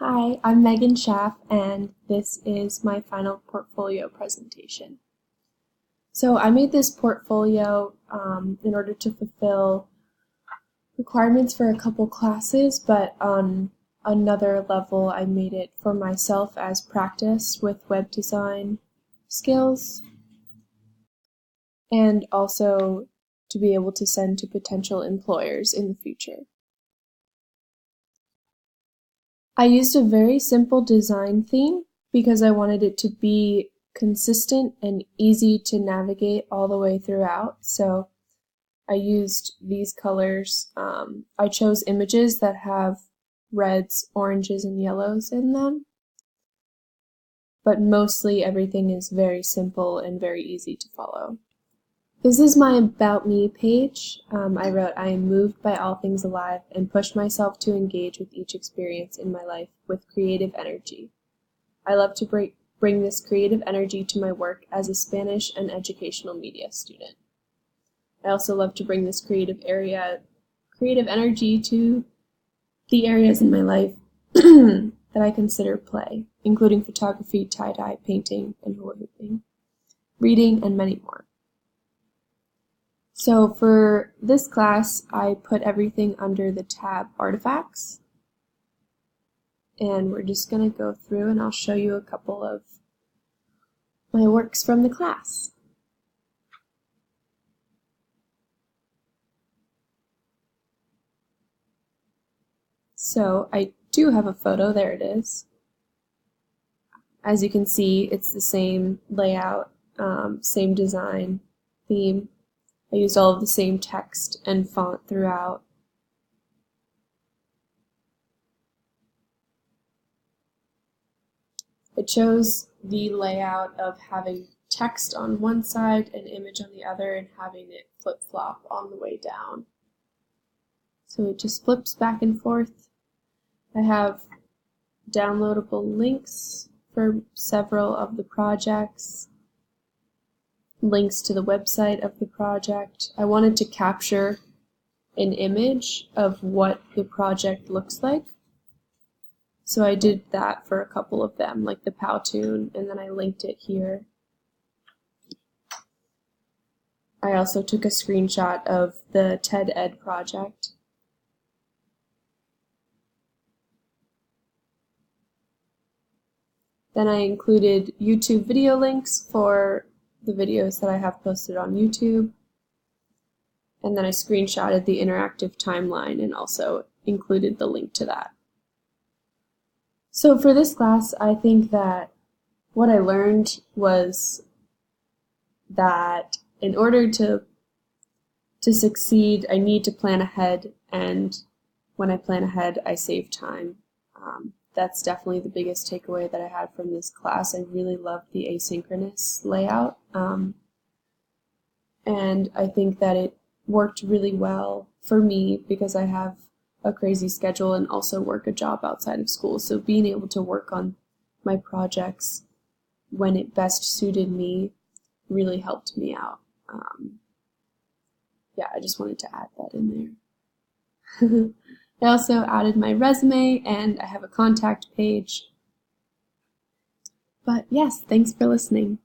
Hi, I'm Megan Schaff, and this is my final portfolio presentation. So I made this portfolio in order to fulfill requirements for a couple classes, but on another level I made it for myself as practice with web design skills, and also to be able to send to potential employers in the future. I used a very simple design theme because I wanted it to be consistent and easy to navigate all the way throughout. So I used these colors. I chose images that have reds, oranges, and yellows in them. But mostly everything is very simple and very easy to follow. This is my About Me page. I wrote, I am moved by all things alive and push myself to engage with each experience in my life with creative energy. I love to bring this creative energy to my work as a Spanish and educational media student. I also love to bring this creative energy to the areas in my life that I consider play, including photography, tie-dye, painting, and hula hooping, reading, and many more. So for this class, I put everything under the tab Artifacts. And we're just going to go through and I'll show you a couple of my works from the class. So I do have a photo, there it is. As you can see, it's the same layout, same design, theme. I used all of the same text and font throughout. I chose the layout of having text on one side and image on the other and having it flip-flop on the way down. So it just flips back and forth. I have downloadable links for several of the projects, links to the website of the project. I wanted to capture an image of what the project looks like. So I did that for a couple of them, like the Powtoon, and then I linked it here. I also took a screenshot of the TED Ed project. Then I included YouTube video links for the videos that I have posted on YouTube. And then I screenshotted the interactive timeline and also included the link to that. So for this class, I think that what I learned was that in order to succeed, I need to plan ahead, and when I plan ahead, I save time. That's definitely the biggest takeaway that I had from this class. I really loved the asynchronous layout, and I think that it worked really well for me because I have a crazy schedule and also work a job outside of school. So being able to work on my projects when it best suited me really helped me out. Yeah, I just wanted to add that in there. I also added my resume and I have a contact page. But yes, thanks for listening.